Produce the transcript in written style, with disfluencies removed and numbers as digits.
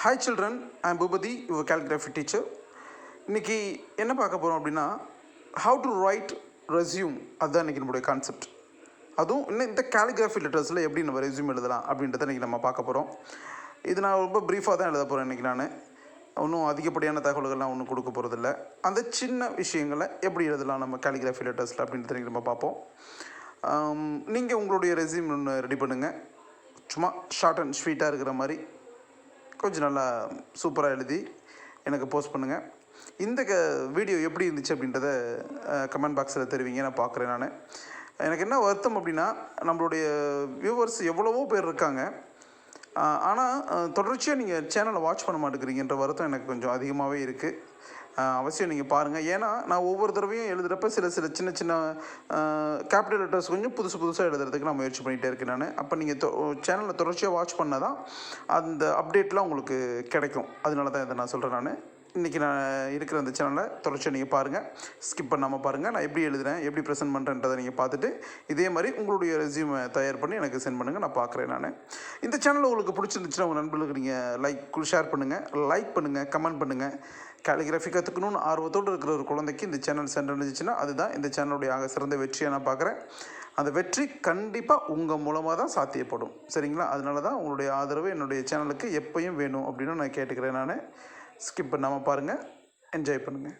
Hi children, I am Bhupati, your calligraphy teacher. இன்னைக்கு என்ன பார்க்க போகிறோம் அப்படின்னா how to write resume. அதுதான் இன்றைக்கி நம்மளுடைய கான்செப்ட். அதுவும் இன்னும் இந்த calligraphy லெட்டர்ஸில் எப்படி நம்ம ரெஸ்யூம் எழுதலாம் அப்படின்றத இன்றைக்கி நம்ம பார்க்க போகிறோம். இது நான் ரொம்ப ப்ரீஃபாக தான் எழுத போகிறேன் இன்றைக்கி. நான் ஒன்றும் அதிகப்படியான தகவல்கள்லாம் ஒன்றும் கொடுக்க போகிறதில்ல. அந்த சின்ன விஷயங்களை எப்படி எழுதலாம் நம்ம calligraphy லெட்டர்ஸில் அப்படின்றத இன்றைக்கி நம்ம பார்ப்போம். நீங்கள் உங்களுடைய ரெஸ்யூம் ஒன்று ரெடி பண்ணுங்கள். சும்மா ஷார்ட் அண்ட் ஸ்வீட்டாக இருக்கிற மாதிரி கொஞ்சம் நல்லா சூப்பராக எழுதி எனக்கு போஸ்ட் பண்ணுங்கள். இந்த வீடியோ எப்படி இருந்துச்சு அப்படின்றத கமெண்ட் பாக்ஸில் தெரிவிங்க, நான் பார்க்குறேன். எனக்கு என்ன வருத்தம் அப்படின்னா, நம்மளுடைய வியூவர்ஸ் எவ்வளவோ பேர் இருக்காங்க, ஆனால் தொடர்ச்சியாக நீங்கள் சேனலை வாட்ச் பண்ண மாட்டேங்கிறீங்கன்ற வருத்தம் எனக்கு கொஞ்சம் அதிகமாகவே இருக்குது. அவசியம் நீங்கள் பாருங்கள். ஏன்னா நான் ஒவ்வொரு தடவையும் எழுதுகிறப்ப சில சின்ன சின்ன கேபிட்டல் லெட்டர்ஸ் கொஞ்சம் புதுசாக எழுதுறதுக்கு நான் முயற்சி பண்ணிகிட்டே இருக்கேன். அப்போ நீங்கள் சேனலில் தொடர்ச்சியாக வாட்ச் பண்ணால் தான் அந்த அப்டேட்லாம் உங்களுக்கு கிடைக்கும். அதனால தான் இதை நான் சொல்கிறேன். இன்றைக்கி நான் இருக்கிற அந்த சேனலை தொடர்ச்சியாக நீங்கள் பாருங்கள், ஸ்கிப் பண்ணாமல் பாருங்கள். நான் எப்படி எழுதுகிறேன், எப்படி ப்ரெசென்ட் பண்ணுறேன்றதை நீங்கள் பார்த்துட்டு இதே மாதிரி உங்களுடைய ரெஸ்யூமை தயார் பண்ணி எனக்கு சென்ட் பண்ணுங்கள், நான் பார்க்குறேன். இந்த சேனல் உங்களுக்கு பிடிச்சிருந்துச்சுன்னா உங்கள் நண்பர்களுக்கு நீங்கள் ஷேர் பண்ணுங்கள், லைக் பண்ணுங்கள், கமெண்ட் பண்ணுங்கள். கேலிகிராஃபி கற்றுக்கணும்னு ஆர்வத்தோடு இருக்கிற ஒரு குழந்தைக்கு இந்த சேனல் சென்றடைஞ்சிச்சுன்னா அதுதான் இந்த சேனலுடைய ஆக சிறந்த வெற்றியை நான் பார்க்குறேன். அந்த வெற்றி கண்டிப்பாக உங்கள் மூலமாக தான் சாத்தியப்படும். சரிங்களா? அதனால தான் உங்களுடைய ஆதரவு என்னுடைய சேனலுக்கு எப்பயும் வேணும் அப்படின்னு நான் கேட்டுக்கிறேன். ஸ்கிப் பண்ணாமல் பாருங்கள், என்ஜாய் பண்ணுங்கள்.